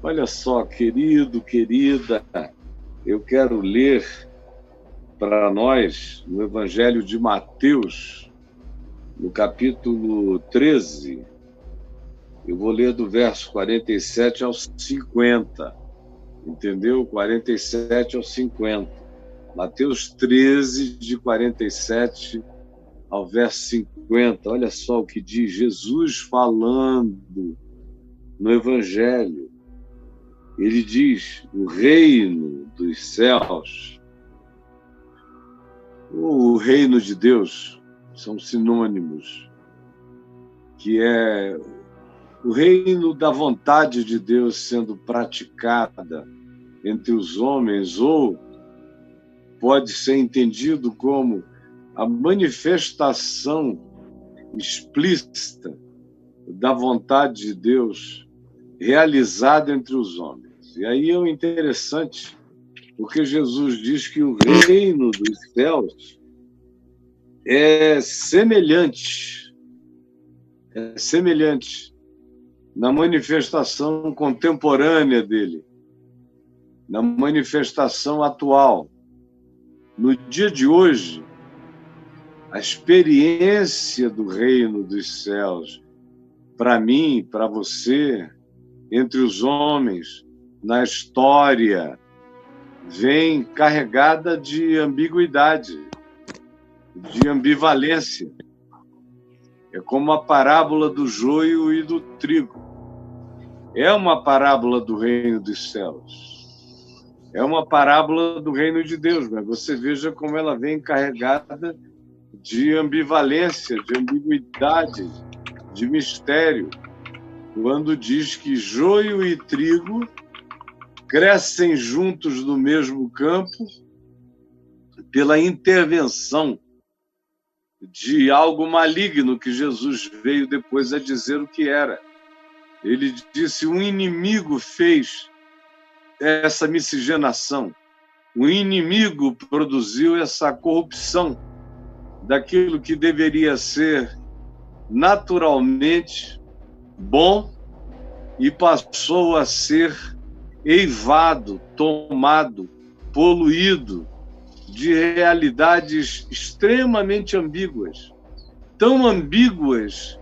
Olha só, querido, querida, eu quero ler para nós no Evangelho de Mateus, no capítulo 13. Eu vou ler do verso 47 ao 50, entendeu? 47 ao 50. Mateus 13, de 47 ao verso 50. Olha só o que diz Jesus falando no Evangelho. Ele diz: o reino dos céus, o reino de Deus, são sinônimos, que é o reino da vontade de Deus sendo praticada entre os homens, ou pode ser entendido como a manifestação explícita da vontade de Deus realizada entre os homens. E aí é o interessante, porque Jesus diz que o reino dos céus é semelhante na manifestação contemporânea dele, na manifestação atual. No dia de hoje, a experiência do reino dos céus, para mim, para você, entre os homens, na história, vem carregada de ambiguidade, de ambivalência. É como a parábola do joio e do trigo. É uma parábola do reino dos céus. É uma parábola do reino de Deus, mas você veja como ela vem carregada de ambivalência, de ambiguidade, de mistério, quando diz que joio e trigo crescem juntos no mesmo campo pela intervenção de algo maligno que Jesus veio depois a dizer o que era. Ele disse: um inimigo fez essa miscigenação, o inimigo produziu essa corrupção daquilo que deveria ser naturalmente bom e passou a ser eivado, tomado, poluído de realidades extremamente ambíguas, tão ambíguas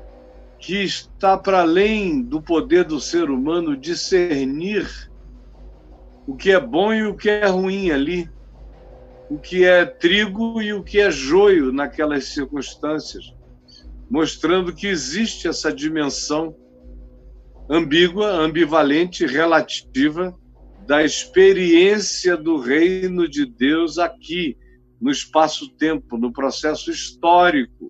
que está para além do poder do ser humano discernir o que é bom e o que é ruim ali, o que é trigo e o que é joio naquelas circunstâncias, mostrando que existe essa dimensão ambígua, ambivalente, relativa da experiência do reino de Deus aqui, no espaço-tempo, no processo histórico.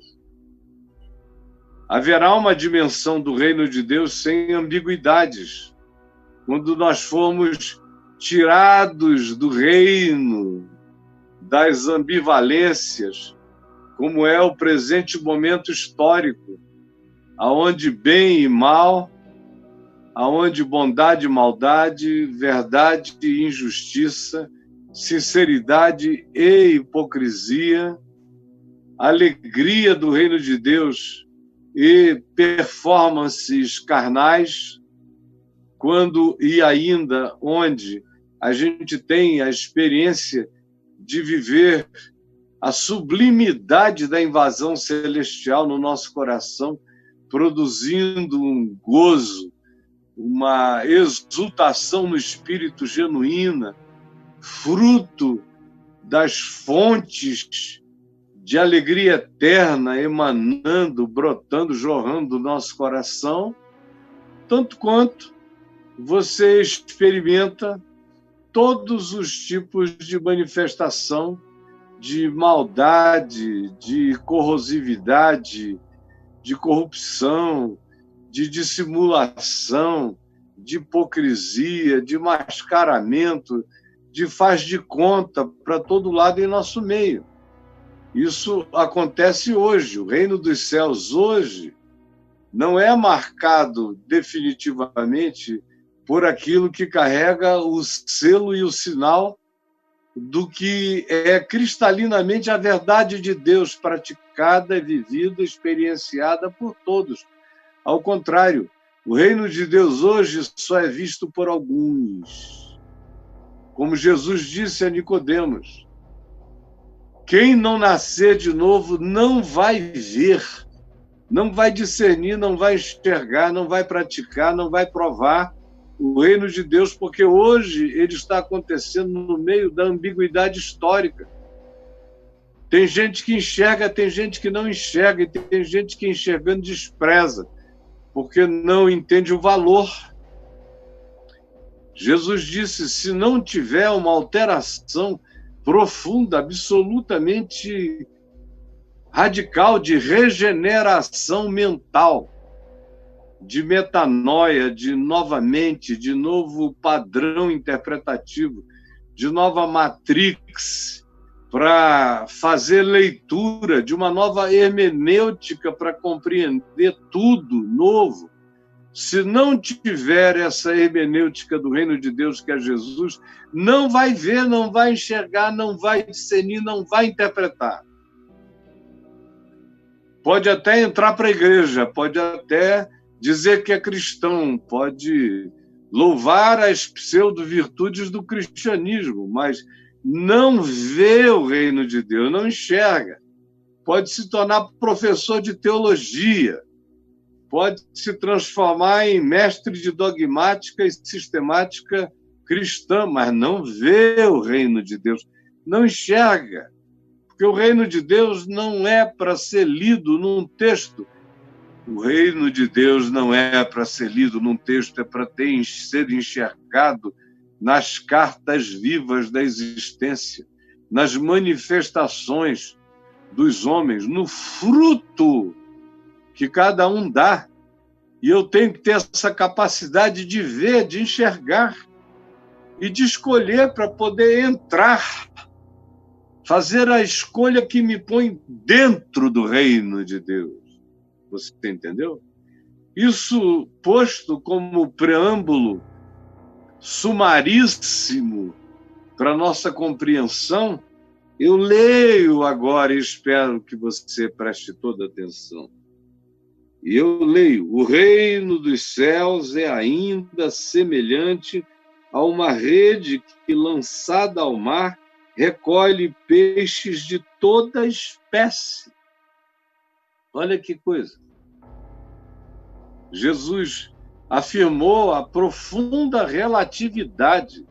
Haverá uma dimensão do reino de Deus sem ambiguidades. Quando nós formos tirados do reino das ambivalências, como é o presente momento histórico, aonde bem e mal, aonde bondade e maldade, verdade e injustiça, sinceridade e hipocrisia, alegria do reino de Deus e performances carnais, quando e ainda onde a gente tem a experiência de viver a sublimidade da invasão celestial no nosso coração, produzindo um gozo, uma exultação no espírito genuína, fruto das fontes de alegria eterna emanando, brotando, jorrando do nosso coração, tanto quanto você experimenta todos os tipos de manifestação de maldade, de corrosividade, de corrupção, de dissimulação, de hipocrisia, de mascaramento, de faz de conta para todo lado em nosso meio. Isso acontece hoje. O reino dos céus hoje não é marcado definitivamente por aquilo que carrega o selo e o sinal do que é cristalinamente a verdade de Deus praticada, vivida, experienciada por todos. Ao contrário, O reino de Deus hoje só é visto por alguns. Como Jesus disse a Nicodemos, quem não nascer de novo não vai ver, não vai discernir, não vai enxergar, não vai praticar, não vai provar o reino de Deus, porque hoje ele está acontecendo no meio da ambiguidade histórica. Tem gente que enxerga, tem gente que não enxerga, e tem gente que enxergando despreza, porque não entende o valor. Jesus disse, se não tiver uma alteração profunda, absolutamente radical de regeneração mental, de metanoia, de nova mente, de novo padrão interpretativo, de nova matrix, para fazer leitura, de uma nova hermenêutica para compreender tudo novo. Se não tiver essa hermenêutica do reino de Deus, que é Jesus, não vai ver, não vai enxergar, não vai discernir, não vai interpretar. Pode até entrar para a igreja, pode até dizer que é cristão, pode louvar as pseudo-virtudes do cristianismo, mas não vê o reino de Deus, não enxerga. Pode se tornar professor de teologia, pode se transformar em mestre de dogmática e sistemática cristã, mas não vê o reino de Deus, não enxerga. Porque o reino de Deus não é para ser lido num texto. O reino de Deus não é para ser lido num texto, é para ser enxergado nas cartas vivas da existência, nas manifestações dos homens, no fruto que cada um dá. E eu tenho que ter essa capacidade de ver, de enxergar e de escolher para poder entrar, fazer a escolha que me põe dentro do reino de Deus. Você entendeu? Isso posto como preâmbulo sumaríssimo para nossa compreensão, eu leio agora e espero que você preste toda atenção. E eu leio, o reino dos céus é ainda semelhante a uma rede que, lançada ao mar, recolhe peixes de toda espécie. Olha que coisa. Jesus afirmou a profunda relatividade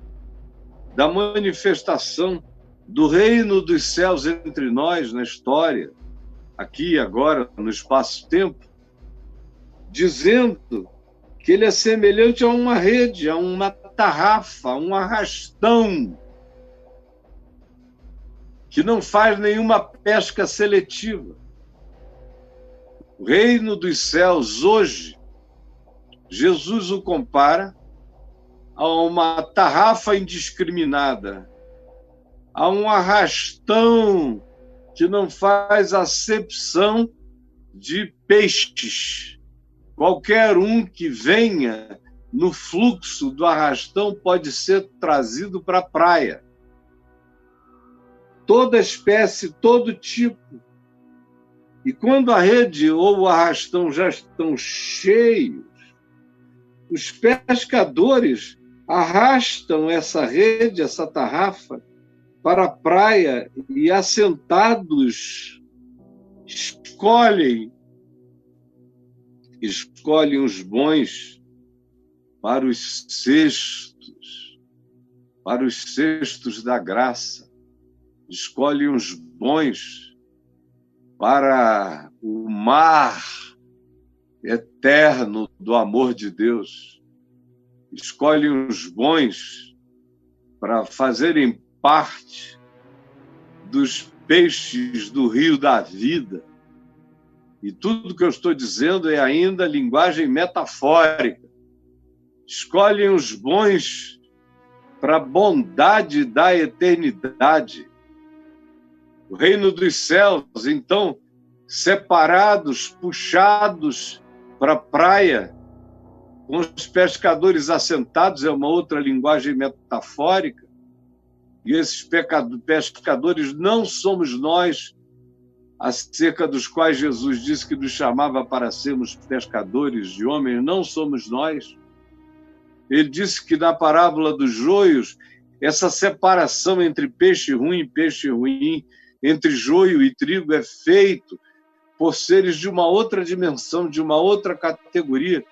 da manifestação do reino dos céus entre nós na história, aqui agora, no espaço-tempo, dizendo que ele é semelhante a uma rede, a uma tarrafa, a um arrastão, que não faz nenhuma pesca seletiva. O reino dos céus hoje, Jesus o compara a uma tarrafa indiscriminada, a um arrastão que não faz acepção de peixes. Qualquer um que venha no fluxo do arrastão pode ser trazido para a praia. Toda espécie, todo tipo. E quando a rede ou o arrastão já estão cheios, os pescadores arrastam essa rede, essa tarrafa, para a praia e, assentados, escolhem os bons para os cestos da graça, escolhem os bons para o mar eterno do amor de Deus, escolhem os bons para fazerem parte dos peixes do rio da vida. E tudo que eu estou dizendo é ainda linguagem metafórica. Escolhem os bons para a bondade da eternidade. O reino dos céus, então, separados, puxados para a praia, com os pescadores assentados, é uma outra linguagem metafórica, e esses pescadores não somos nós, acerca dos quais Jesus disse que nos chamava para sermos pescadores de homens, não somos nós. Ele disse que na parábola dos joios, essa separação entre peixe ruim e peixe ruim, entre joio e trigo, é feito por seres de uma outra dimensão, de uma outra categoria,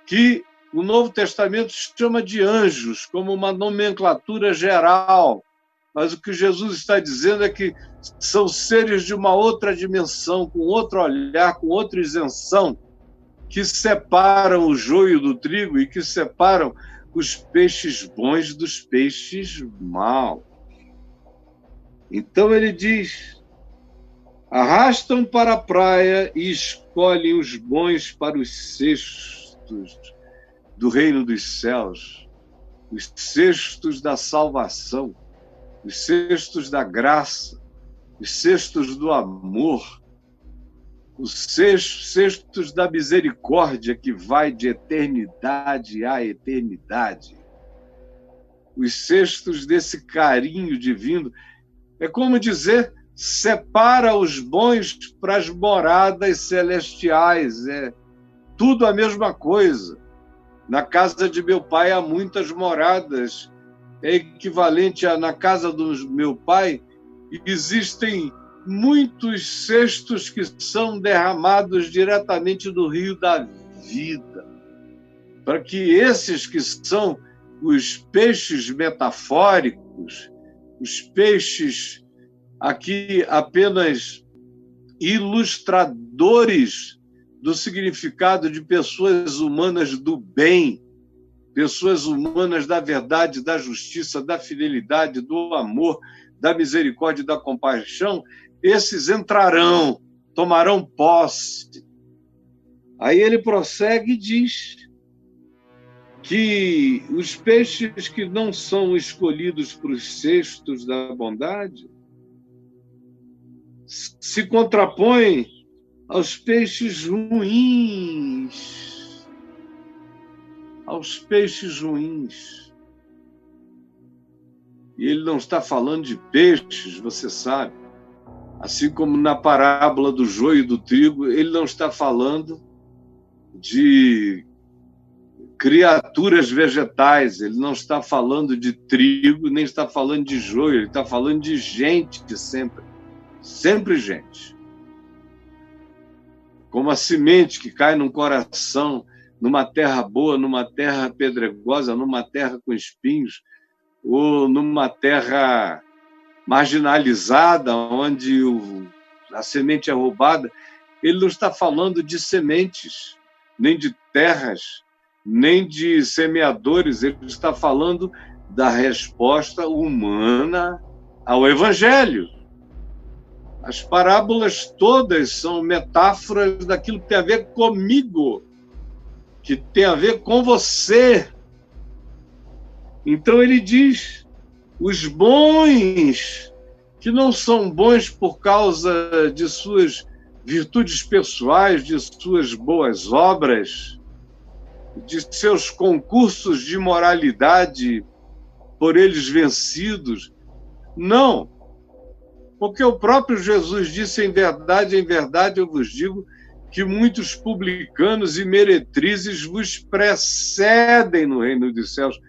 que o Novo Testamento chama de anjos, como uma nomenclatura geral. Mas o que Jesus está dizendo é que são seres de uma outra dimensão, com outro olhar, com outra isenção, que separam o joio do trigo e que separam os peixes bons dos peixes maus. Então ele diz: arrastam para a praia e escolhem os bons para os cestos do reino dos céus, os cestos da salvação, os cestos da graça, os cestos do amor, os cestos da misericórdia que vai de eternidade a eternidade, os cestos desse carinho divino. É como dizer, separa os bons para as moradas celestiais, é tudo a mesma coisa. Na casa de meu pai há muitas moradas, é equivalente a na casa do meu pai existem muitos cestos que são derramados diretamente do rio da vida, para que esses que são os peixes metafóricos, os peixes aqui apenas ilustradores do significado de pessoas humanas do bem, pessoas humanas da verdade, da justiça, da fidelidade, do amor, da misericórdia e da compaixão, esses entrarão, tomarão posse. Aí ele prossegue e diz que os peixes que não são escolhidos para os cestos da bondade se contrapõem aos peixes ruins. Aos peixes ruins. E ele não está falando de peixes, você sabe. Assim como na parábola do joio e do trigo, ele não está falando de criaturas vegetais, ele não está falando de trigo, nem está falando de joio, ele está falando de gente sempre. Sempre gente. Como a semente que cai num coração, numa terra boa, numa terra pedregosa, numa terra com espinhos, ou numa terra marginalizada, onde a semente é roubada. Ele não está falando de sementes, nem de terras, nem de semeadores, ele está falando da resposta humana ao Evangelho. As parábolas todas são metáforas daquilo que tem a ver comigo, que tem a ver com você. Então ele diz, os bons, que não são bons por causa de suas virtudes pessoais, de suas boas obras, de seus concursos de moralidade por eles vencidos. Não, porque o próprio Jesus disse, em verdade eu vos digo, que muitos publicanos e meretrizes vos precedem no reino dos céus.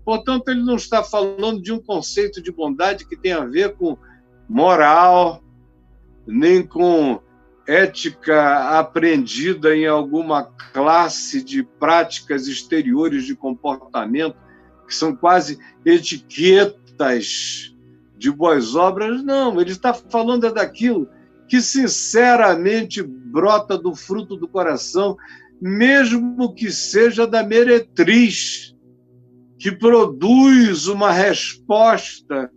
Portanto, ele não está falando de um conceito de bondade que tem a ver com moral, nem com ética aprendida em alguma classe de práticas exteriores de comportamento, que são quase etiquetas de boas obras. Não, ele está falando daquilo que sinceramente brota do fruto do coração, mesmo que seja da meretriz, que produz uma resposta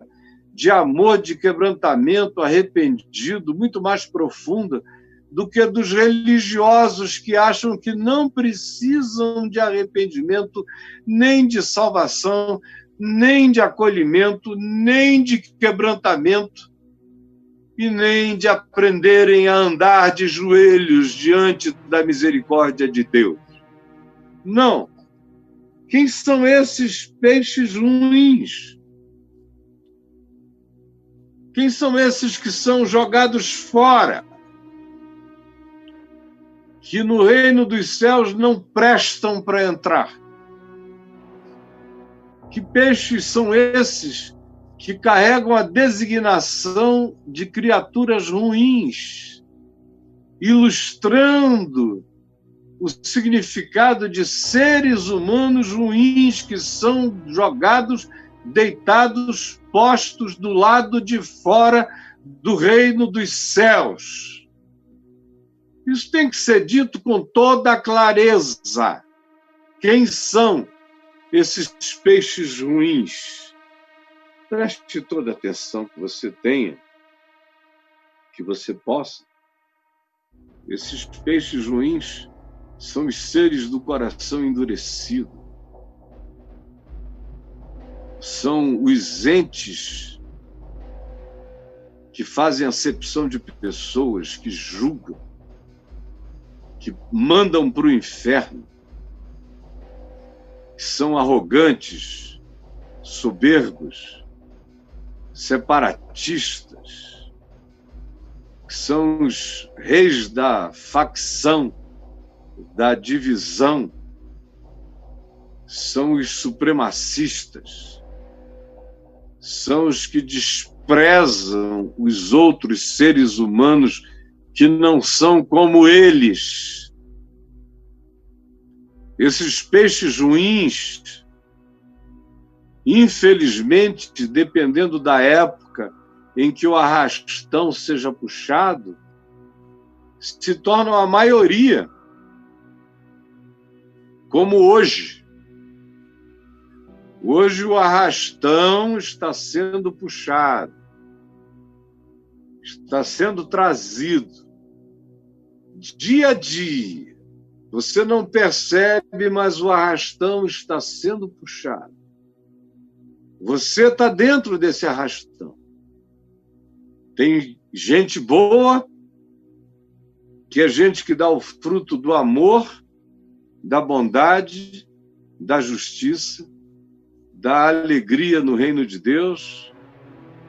de amor, de quebrantamento, arrependido, muito mais profunda do que dos religiosos que acham que não precisam de arrependimento, nem de salvação, nem de acolhimento, nem de quebrantamento, e nem de aprenderem a andar de joelhos diante da misericórdia de Deus. Não. Quem são esses peixes ruins? Quem são esses que são jogados fora? que no reino dos céus não prestam para entrar. Que peixes são esses que carregam a designação de criaturas ruins, ilustrando o significado de seres humanos ruins que são jogados, deitados, postos do lado de fora do reino dos céus? Isso tem que ser dito com toda a clareza. Quem são esses peixes ruins? Preste toda a atenção que você tenha, que você possa. Esses peixes ruins são os seres do coração endurecido. São os entes que fazem acepção de pessoas, que julgam, que mandam para o inferno, que são arrogantes, soberbos, separatistas, que são os reis da facção, da divisão, são os supremacistas, são os que desprezam os outros seres humanos que não são como eles. Esses peixes ruins, infelizmente, dependendo da época em que o arrastão seja puxado, se tornam a maioria. Como hoje. Hoje o arrastão está sendo puxado, está sendo trazido dia a dia. Você não percebe, mas o arrastão está sendo puxado. Você está dentro desse arrastão. Tem gente boa, que é gente que dá o fruto do amor, da bondade, da justiça, da alegria no reino de Deus,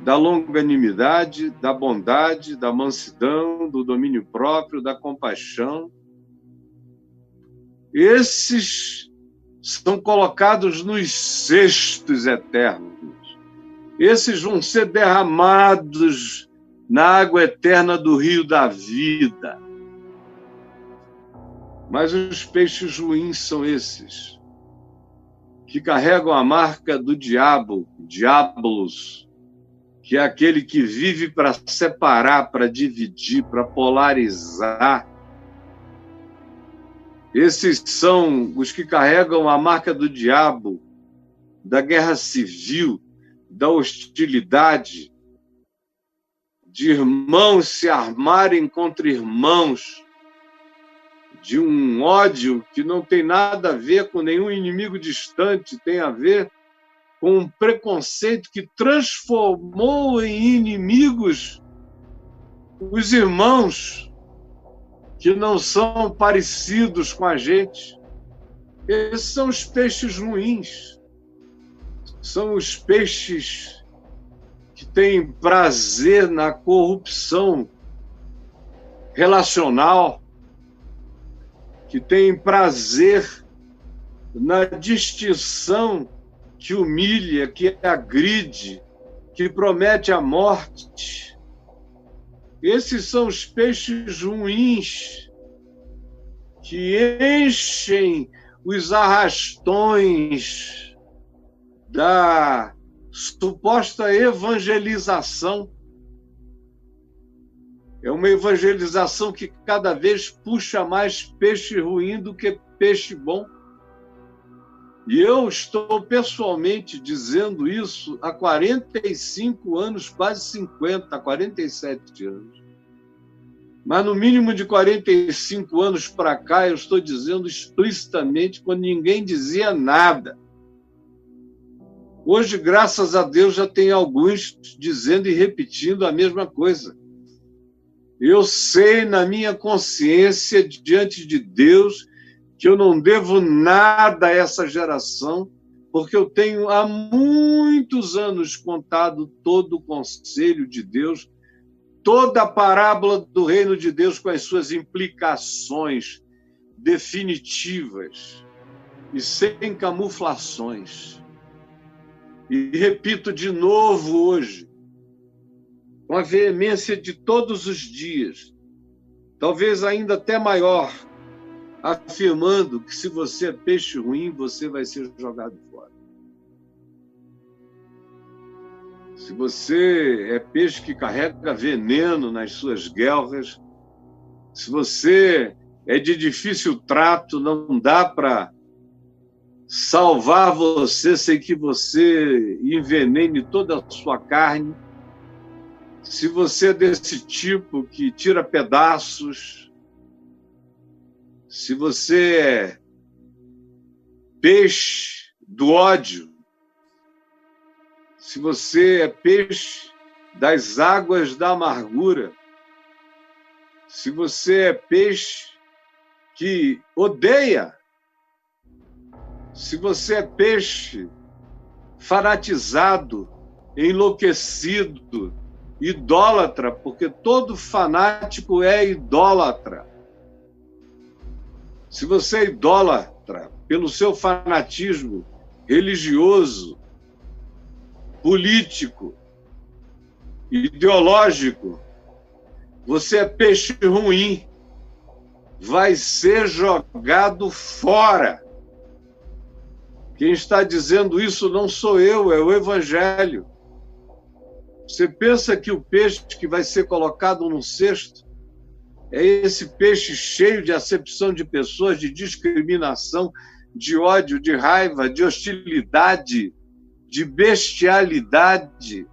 da longanimidade, da bondade, da mansidão, do domínio próprio, da compaixão. Esses são colocados nos cestos eternos. Esses vão ser derramados na água eterna do rio da vida. Mas os peixes ruins são esses, que carregam a marca do diabo, diabolos, que é aquele que vive para separar, para dividir, para polarizar. Esses são os que carregam a marca do diabo, da guerra civil, da hostilidade, de irmãos se armarem contra irmãos, de um ódio que não tem nada a ver com nenhum inimigo distante, tem a ver com um preconceito que transformou em inimigos os irmãos que não são parecidos com a gente. Esses são os peixes ruins. São os peixes que têm prazer na corrupção relacional, que têm prazer na distinção que humilha, que agride, que promete a morte. Esses são os peixes ruins que enchem os arrastões da suposta evangelização. É uma evangelização que cada vez puxa mais peixe ruim do que peixe bom. E eu estou pessoalmente dizendo isso há 45 anos, quase 50, 47 anos. Mas no mínimo de 45 anos para cá, eu estou dizendo explicitamente quando ninguém dizia nada. Hoje, graças a Deus, já tem alguns dizendo e repetindo a mesma coisa. Eu sei na minha consciência, diante de Deus, que eu não devo nada a essa geração, porque eu tenho há muitos anos contado todo o conselho de Deus, toda a parábola do reino de Deus com as suas implicações definitivas e sem camuflações. E repito de novo hoje, com a veemência de todos os dias, talvez ainda até maior, afirmando que se você é peixe ruim, você vai ser jogado fora. Se você é peixe que carrega veneno nas suas guelras, se você é de difícil trato, não dá para salvar você sem que você envenene toda a sua carne. Se você é desse tipo que tira pedaços, se você é peixe do ódio, se você é peixe das águas da amargura, se você é peixe que odeia, se você é peixe fanatizado, enlouquecido, idólatra, porque todo fanático é idólatra. Se você é idólatra pelo seu fanatismo religioso, político, ideológico, você é peixe ruim, vai ser jogado fora. Quem está dizendo isso não sou eu, é o Evangelho. Você pensa que o peixe que vai ser colocado num cesto é esse peixe cheio de acepção de pessoas, de discriminação, de ódio, de raiva, de hostilidade, de bestialidade?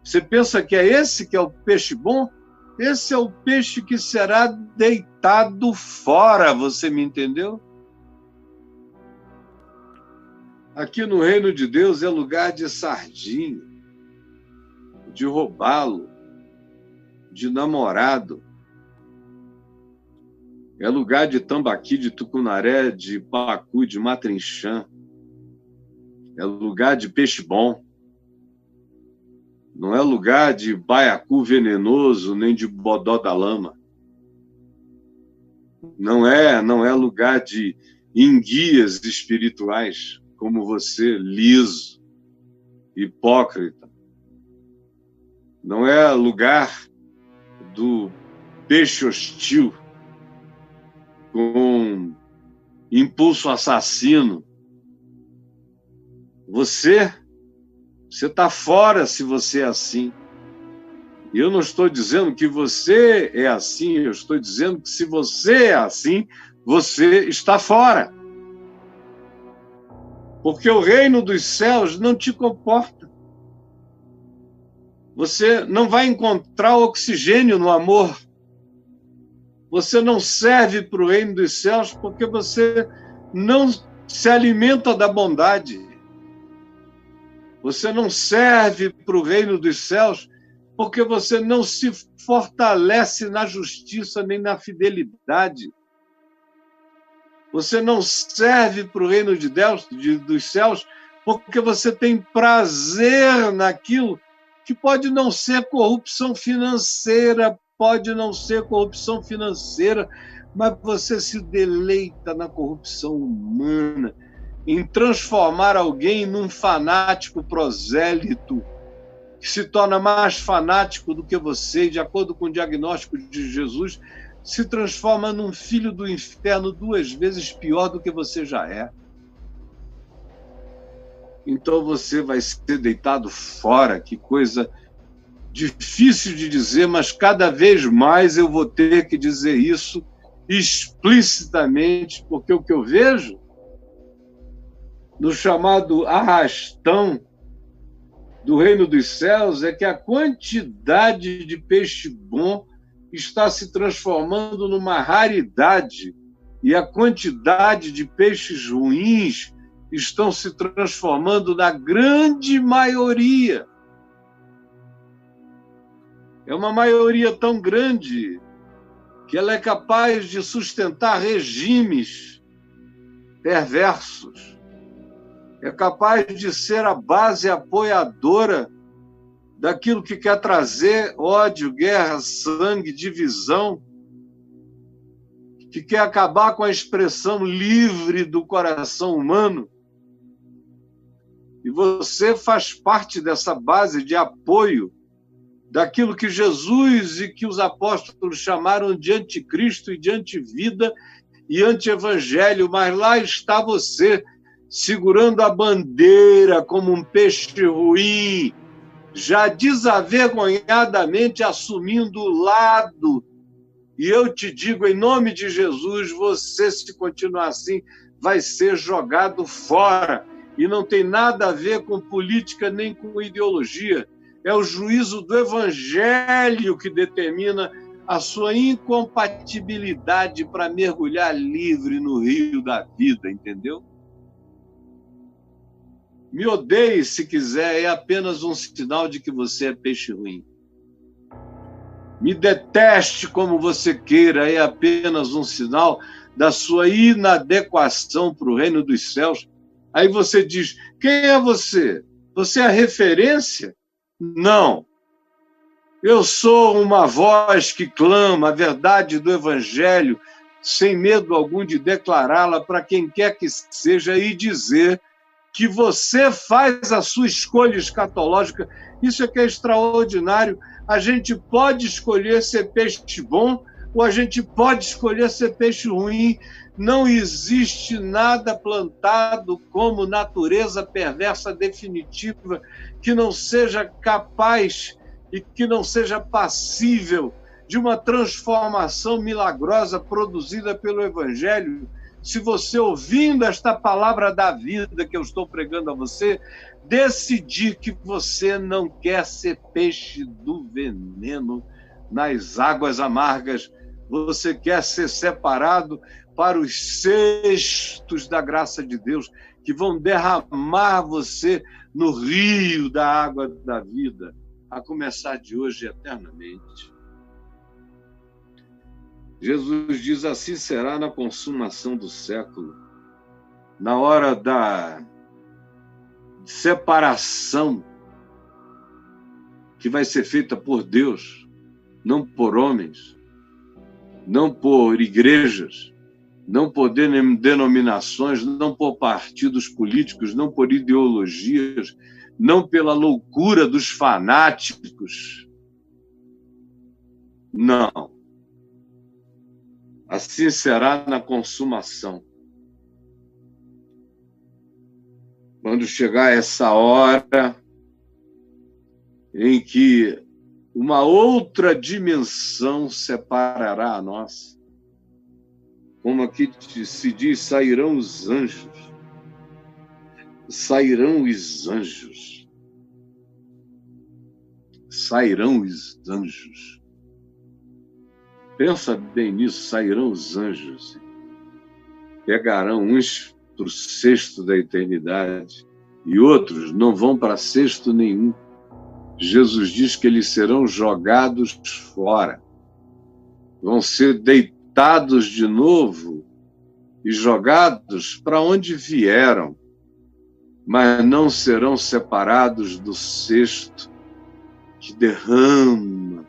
Você pensa que é esse que é o peixe bom? Esse é o peixe que será deitado fora, você me entendeu? Aqui no reino de Deus é lugar de sardinha, de robalo, de namorado. É lugar de tambaqui, de tucunaré, de pacu, de matrinchã. É lugar de peixe bom. Não é lugar de baiacu venenoso, nem de bodó da lama. Não é lugar de enguias espirituais, como você, liso, hipócrita. Não é lugar do peixe hostil, com impulso assassino. Você está fora se você é assim. E eu não estou dizendo que você é assim, eu estou dizendo que se você é assim, você está fora. Porque o reino dos céus não te comporta. Você não vai encontrar oxigênio no amor. Você não serve para o reino dos céus porque você não se alimenta da bondade. Você não serve para o reino dos céus porque você não se fortalece na justiça nem na fidelidade. Você não serve para o reino de Deus, dos céus, porque você tem prazer naquilo que pode não ser corrupção financeira, mas você se deleita na corrupção humana, em transformar alguém num fanático prosélito, que se torna mais fanático do que você, e, de acordo com o diagnóstico de Jesus, se transforma num filho do inferno 2 vezes pior do que você já é. Então você vai ser deitado fora. Que coisa difícil de dizer, mas cada vez mais eu vou ter que dizer isso explicitamente, porque o que eu vejo no chamado arrastão do reino dos céus é que a quantidade de peixe bom está se transformando numa raridade e a quantidade de peixes ruins estão se transformando na grande maioria. É uma maioria tão grande que ela é capaz de sustentar regimes perversos. É capaz de ser a base apoiadora daquilo que quer trazer ódio, guerra, sangue, divisão, que quer acabar com a expressão livre do coração humano. E você faz parte dessa base de apoio daquilo que Jesus e que os apóstolos chamaram de anticristo e de antivida e anti-evangelho, mas lá está você, segurando a bandeira como um peixe ruim, já desavergonhadamente assumindo o lado. E eu te digo, em nome de Jesus, você, se continuar assim, vai ser jogado fora. E não tem nada a ver com política nem com ideologia. É o juízo do Evangelho que determina a sua incompatibilidade para mergulhar livre no rio da vida, entendeu? Me odeie se quiser, é apenas um sinal de que você é peixe ruim. Me deteste como você queira, é apenas um sinal da sua inadequação para o reino dos céus. Aí você diz, quem é você? Você é a referência? Não. Eu sou uma voz que clama a verdade do Evangelho, sem medo algum de declará-la para quem quer que seja e dizer que você faz a sua escolha escatológica. Isso é que é extraordinário. A gente pode escolher ser peixe bom ou a gente pode escolher ser peixe ruim. Não existe nada plantado como natureza perversa definitiva que não seja capaz e que não seja passível de uma transformação milagrosa produzida pelo Evangelho. Se você, ouvindo esta palavra da vida que eu estou pregando a você, decidir que você não quer ser peixe do veneno nas águas amargas, você quer ser separado para os cestos da graça de Deus, que vão derramar você no rio da água da vida, a começar de hoje eternamente. Jesus diz, assim será na consumação do século, na hora da separação que vai ser feita por Deus, não por homens, não por igrejas, não por denominações, não por partidos políticos, não por ideologias, não pela loucura dos fanáticos. Não. Assim será na consumação. Quando chegar essa hora em que uma outra dimensão separará a nossa, como aqui se diz, sairão os anjos. Sairão os anjos. Sairão os anjos. Pensa bem nisso, sairão os anjos. Pegarão uns para o cesto da eternidade e outros não vão para cesto nenhum. Jesus diz que eles serão jogados fora. Vão ser deitados de novo e jogados para onde vieram, mas não serão separados do cesto que derrama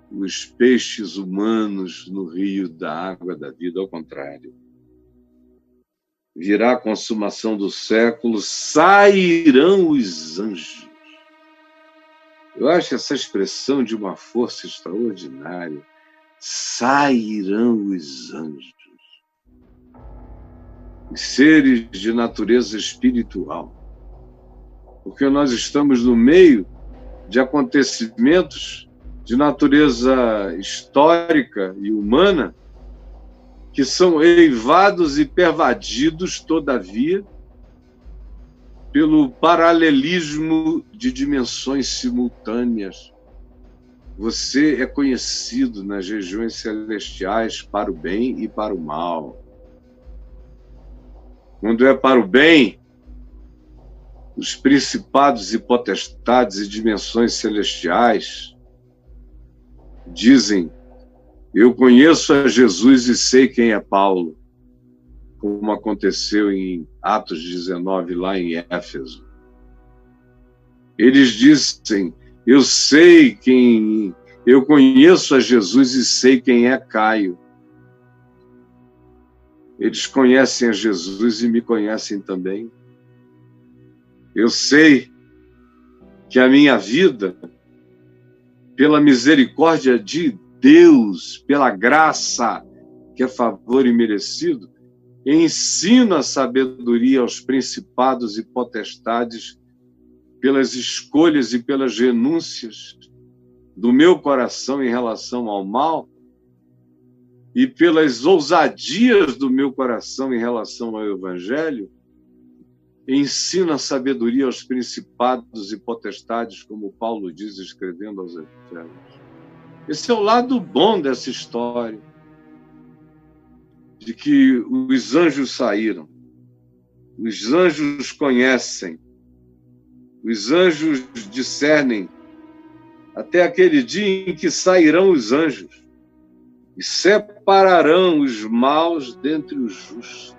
os peixes humanos no rio da água da vida. Ao contrário, virá a consumação do século, sairão os anjos. Eu acho essa expressão de uma força extraordinária. Sairão os anjos. Os seres de natureza espiritual. Porque nós estamos no meio de acontecimentos de natureza histórica e humana que são eivados e pervadidos, todavia, pelo paralelismo de dimensões simultâneas. Você é conhecido nas regiões celestiais para o bem e para o mal. Quando é para o bem, os principados e potestades e dimensões celestiais dizem, eu conheço a Jesus e sei quem é Paulo, como aconteceu em Atos 19, lá em Éfeso. Eles dizem, eu conheço a Jesus e sei quem é Caio. Eles conhecem a Jesus e me conhecem também. Eu sei que a minha vida, pela misericórdia de Deus, pela graça, que é favor imerecido, ensina a sabedoria aos principados e potestades pelas escolhas e pelas renúncias do meu coração em relação ao mal e pelas ousadias do meu coração em relação ao Evangelho, ensina a sabedoria aos principados e potestades, como Paulo diz escrevendo aos Efésios. Esse é o lado bom dessa história, de que os anjos saíram, os anjos conhecem, os anjos discernem, até aquele dia em que sairão os anjos e separarão os maus dentre os justos.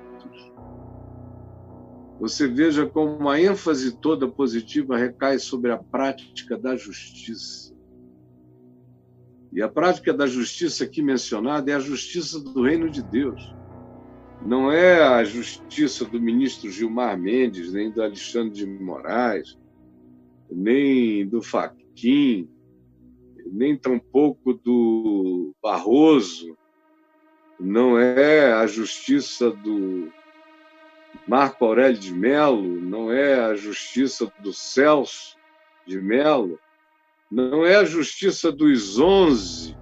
Você veja como a ênfase toda positiva recai sobre a prática da justiça. E a prática da justiça aqui mencionada é a justiça do reino de Deus. Não é a justiça do ministro Gilmar Mendes, nem do Alexandre de Moraes, nem do Fachin, nem tampouco do Barroso, não é a justiça do Marco Aurélio de Mello, não é a justiça do Celso de Mello, não é a justiça dos 11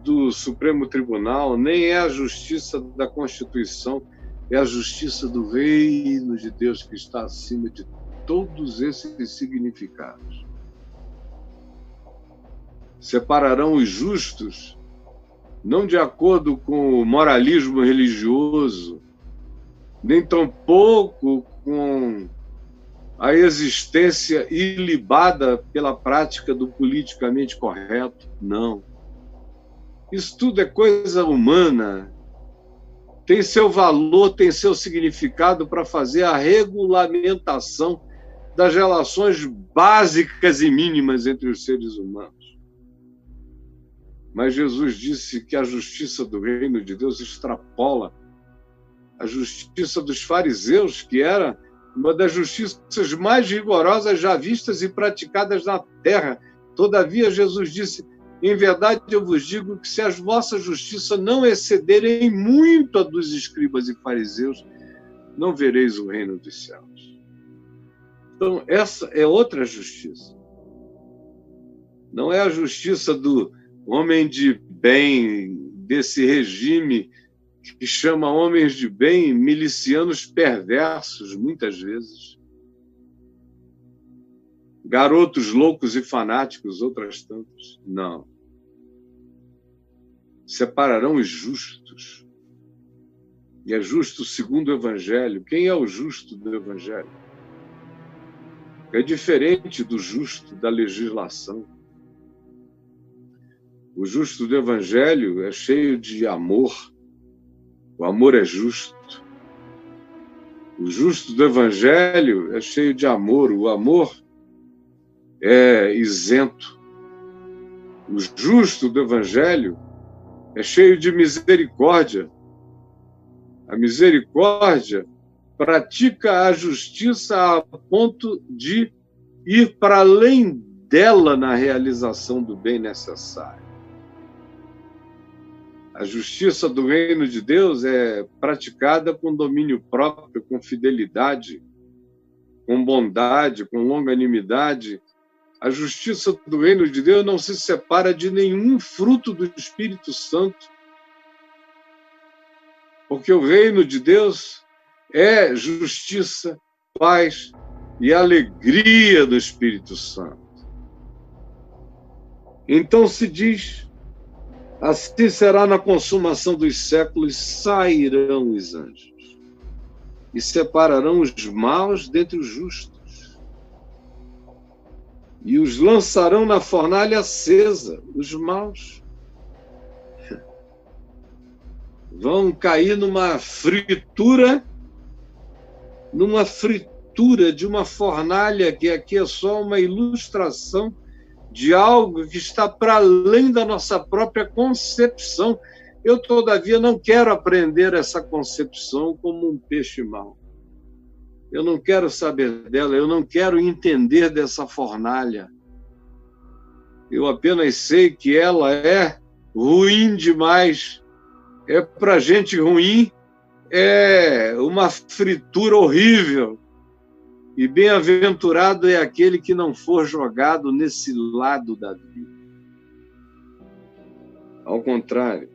do Supremo Tribunal, nem é a justiça da Constituição, é a justiça do reino de Deus que está acima de todos esses significados. Separarão os justos, não de acordo com o moralismo religioso, nem tampouco com a existência ilibada pela prática do politicamente correto, não. Isso tudo é coisa humana, tem seu valor, tem seu significado para fazer a regulamentação das relações básicas e mínimas entre os seres humanos. Mas Jesus disse que a justiça do reino de Deus extrapola a justiça dos fariseus, que era uma das justiças mais rigorosas já vistas e praticadas na terra. Todavia, Jesus disse: em verdade eu vos digo que se as vossas justiças não excederem muito a dos escribas e fariseus, não vereis o reino dos céus. Então, essa é outra justiça. Não é a justiça do homem de bem, desse regime que chama homens de bem milicianos perversos, muitas vezes. Garotos loucos e fanáticos, outras tantas. Não. Separarão os justos. E é justo segundo o Evangelho. Quem é o justo do Evangelho? É diferente do justo da legislação. O justo do Evangelho é cheio de amor. O amor é justo. O justo do Evangelho é cheio de amor. O amor é isento. O justo do Evangelho é cheio de misericórdia. A misericórdia pratica a justiça a ponto de ir para além dela na realização do bem necessário. A justiça do reino de Deus é praticada com domínio próprio, com fidelidade, com bondade, com longanimidade. A justiça do reino de Deus não se separa de nenhum fruto do Espírito Santo, porque o reino de Deus é justiça, paz e alegria do Espírito Santo. Então se diz: assim será na consumação dos séculos, sairão os anjos e separarão os maus dentre os justos e os lançarão na fornalha acesa. Os maus vão cair numa fritura de uma fornalha, que aqui é só uma ilustração de algo que está para além da nossa própria concepção. Eu, todavia, não quero aprender essa concepção como um peixe mau. Eu não quero saber dela, eu não quero entender dessa fornalha. Eu apenas sei que ela é ruim demais. É para gente ruim, é uma fritura horrível. E bem-aventurado é aquele que não for jogado nesse lado da vida. Ao contrário,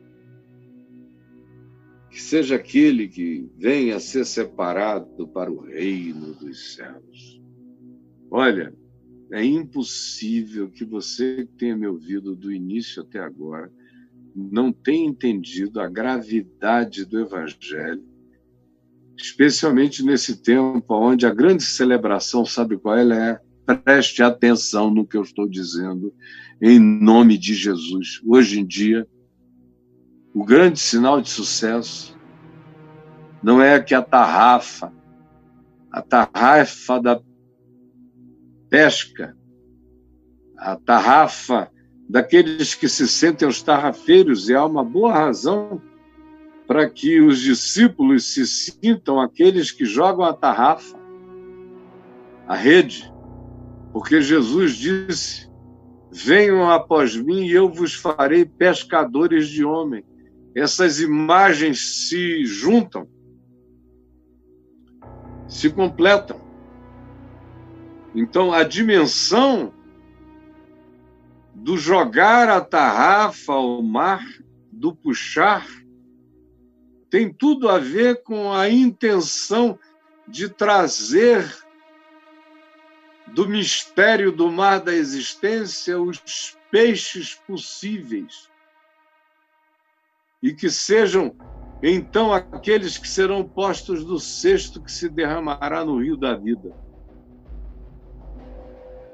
que seja aquele que venha a ser separado para o reino dos céus. Olha, é impossível que você que tenha me ouvido do início até agora não tenha entendido a gravidade do Evangelho, especialmente nesse tempo onde a grande celebração, sabe qual ela é? Preste atenção no que eu estou dizendo, em nome de Jesus. Hoje em dia, o grande sinal de sucesso não é que a tarrafa da pesca, a tarrafa daqueles que se sentem os tarrafeiros, e há uma boa razão para que os discípulos se sintam aqueles que jogam a tarrafa, a rede, porque Jesus disse: venham após mim e eu vos farei pescadores de homens. Essas imagens se juntam, se completam. Então, a dimensão do jogar a tarrafa ao mar, do puxar, tem tudo a ver com a intenção de trazer do mistério do mar da existência os peixes possíveis. E que sejam, então, aqueles que serão postos no cesto que se derramará no rio da vida.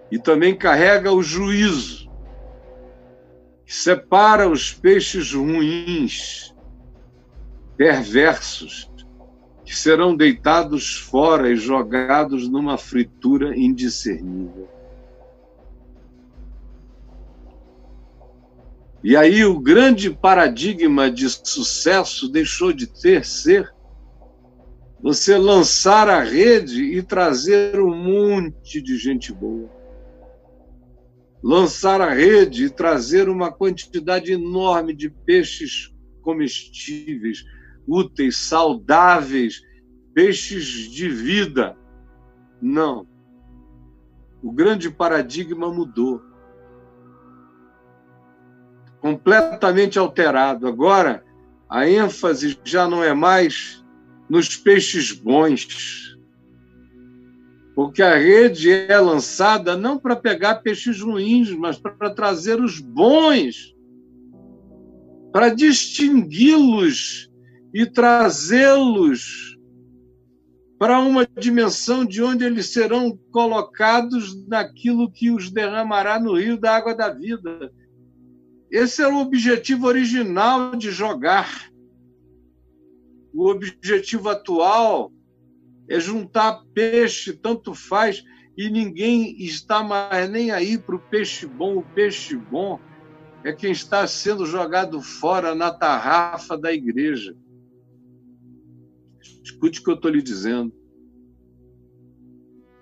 E também carrega o juízo, que separa os peixes ruins, perversos, que serão deitados fora e jogados numa fritura indiscernível. E aí o grande paradigma de sucesso deixou de ser você lançar a rede e trazer um monte de gente boa. Lançar a rede e trazer uma quantidade enorme de peixes comestíveis, úteis, saudáveis, peixes de vida. Não. O grande paradigma mudou. Completamente alterado. Agora, a ênfase já não é mais nos peixes bons, porque a rede é lançada não para pegar peixes ruins, mas para trazer os bons, para distingui-los e trazê-los para uma dimensão de onde eles serão colocados naquilo que os derramará no rio da água da vida. Esse era o objetivo original de jogar. O objetivo atual é juntar peixe, tanto faz, e ninguém está mais nem aí para o peixe bom. O peixe bom é quem está sendo jogado fora na tarrafa da igreja. Escute o que eu estou lhe dizendo.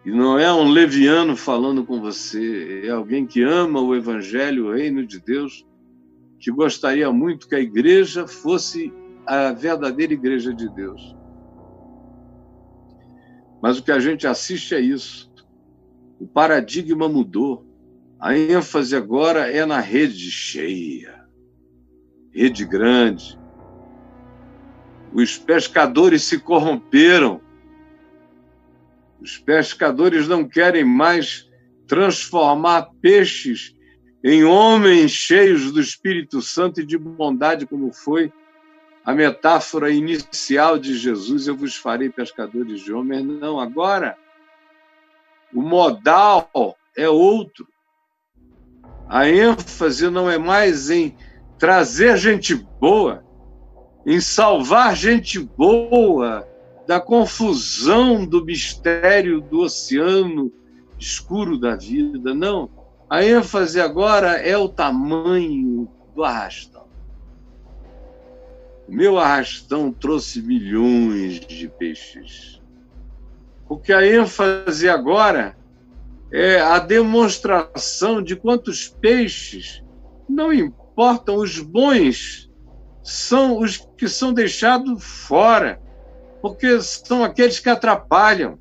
E não é um leviano falando com você, é alguém que ama o Evangelho, o reino de Deus, que gostaria muito que a igreja fosse a verdadeira igreja de Deus. Mas o que a gente assiste é isso. O paradigma mudou. A ênfase agora é na rede cheia, rede grande. Os pescadores se corromperam. Os pescadores não querem mais transformar peixes em homens cheios do Espírito Santo e de bondade, como foi a metáfora inicial de Jesus: eu vos farei pescadores de homens. Não, agora o modal é outro. A ênfase não é mais em trazer gente boa, em salvar gente boa da confusão do mistério do oceano escuro da vida. Não. A ênfase agora é o tamanho do arrastão. O meu arrastão trouxe milhões de peixes. Porque a ênfase agora é a demonstração de quantos peixes, não importam, os bons são os que são deixados fora, porque são aqueles que atrapalham.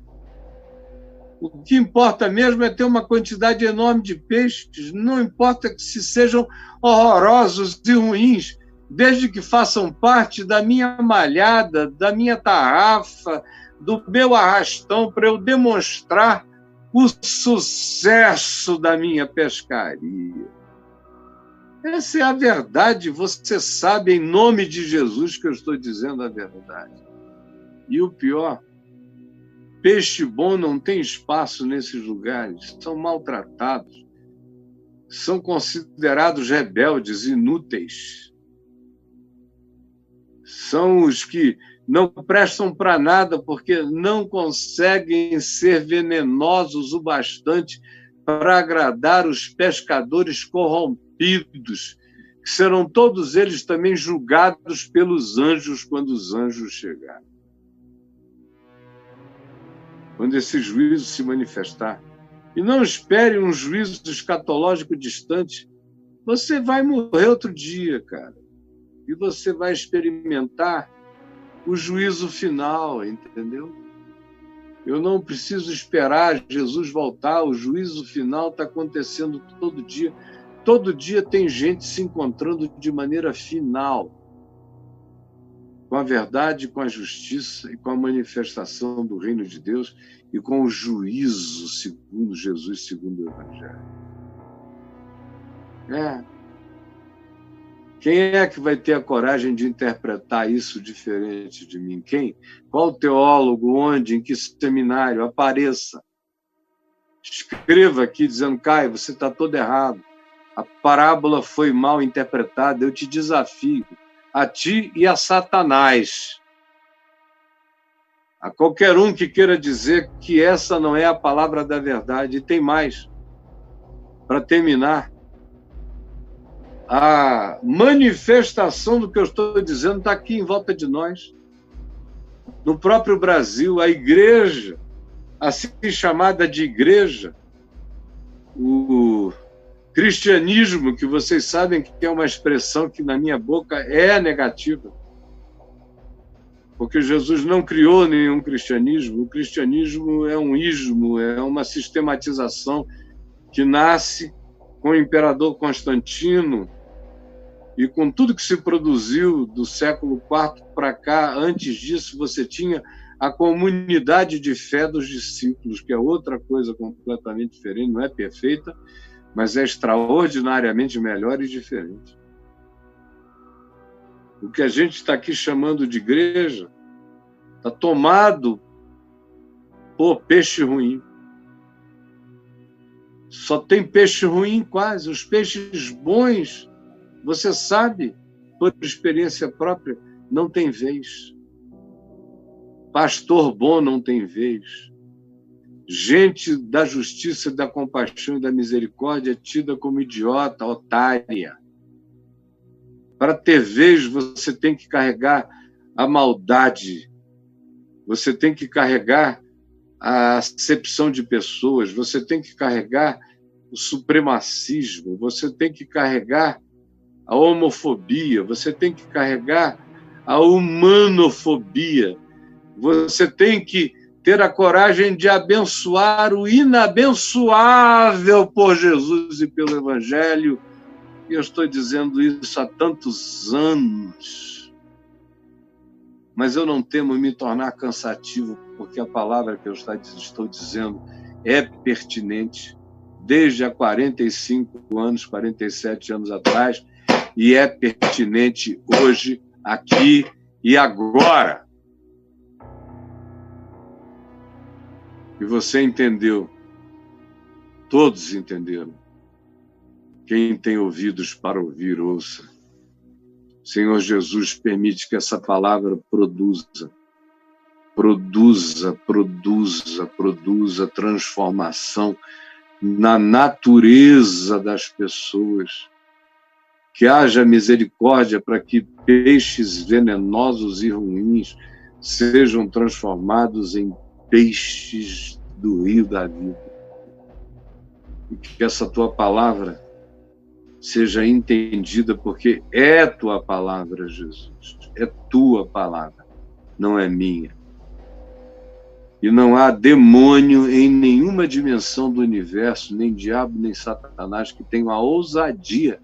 O que importa mesmo é ter uma quantidade enorme de peixes, não importa que se sejam horrorosos e ruins, desde que façam parte da minha malhada, da minha tarrafa, do meu arrastão, para eu demonstrar o sucesso da minha pescaria. Essa é a verdade, você sabe, em nome de Jesus, que eu estou dizendo a verdade. E o pior, peixe bom não tem espaço nesses lugares, são maltratados, são considerados rebeldes, inúteis. São os que não prestam para nada porque não conseguem ser venenosos o bastante para agradar os pescadores corrompidos, que serão todos eles também julgados pelos anjos quando os anjos chegarem. Quando esse juízo se manifestar. E não espere um juízo escatológico distante. Você vai morrer outro dia, cara. E você vai experimentar o juízo final, entendeu? Eu não preciso esperar Jesus voltar, o juízo final está acontecendo todo dia. Todo dia tem gente se encontrando de maneira final, com a verdade, com a justiça e com a manifestação do reino de Deus e com o juízo segundo Jesus, segundo o Evangelho. Quem é que vai ter a coragem de interpretar isso diferente de mim? Quem? Qual teólogo, onde, em que seminário? Apareça. Escreva aqui dizendo, Caio, você está todo errado. A parábola foi mal interpretada. Eu te desafio, a ti e a Satanás. A qualquer um que queira dizer que essa não é a palavra da verdade. E tem mais. Para terminar, a manifestação do que eu estou dizendo está aqui em volta de nós. No próprio Brasil, a igreja, assim chamada de igreja, o cristianismo, que vocês sabem que é uma expressão que na minha boca é negativa, porque Jesus não criou nenhum cristianismo. O cristianismo é um ismo, é uma sistematização que nasce com o imperador Constantino e com tudo que se produziu do século IV para cá. Antes disso, você tinha a comunidade de fé dos discípulos, que é outra coisa completamente diferente, não é perfeita, mas é extraordinariamente melhor e diferente. O que a gente está aqui chamando de igreja está tomado por peixe ruim. Só tem peixe ruim quase. Os peixes bons, você sabe, por experiência própria, não tem vez. Pastor bom não tem vez. Gente da justiça, da compaixão e da misericórdia é tida como idiota, otária. Para ter vez, você tem que carregar a maldade, você tem que carregar a acepção de pessoas, você tem que carregar o supremacismo, você tem que carregar a homofobia, você tem que carregar a humanofobia, você tem que ter a coragem de abençoar o inabençoável por Jesus e pelo Evangelho. E eu estou dizendo isso há tantos anos, mas eu não temo me tornar cansativo, porque a palavra que eu estou dizendo é pertinente desde há 45 anos, 47 anos atrás, e é pertinente hoje, aqui e agora. E você entendeu, todos entenderam. Quem tem ouvidos para ouvir, ouça. Senhor Jesus, permite que essa palavra produza transformação na natureza das pessoas, que haja misericórdia para que peixes venenosos e ruins sejam transformados em peixes do rio da vida. E que essa tua palavra seja entendida, porque é tua palavra, Jesus. É tua palavra, não é minha. E não há demônio em nenhuma dimensão do universo, nem diabo, nem Satanás, que tenha a ousadia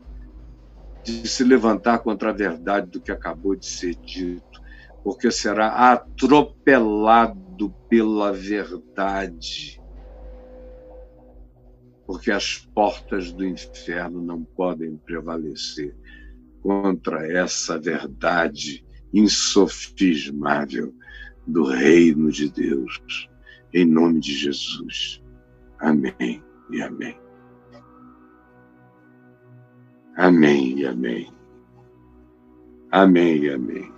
de se levantar contra a verdade do que acabou de ser dito, porque será atropelado pela verdade. Porque as portas do inferno não podem prevalecer contra essa verdade insofismável do reino de Deus. Em nome de Jesus. Amém e amém. Amém e amém. Amém e amém.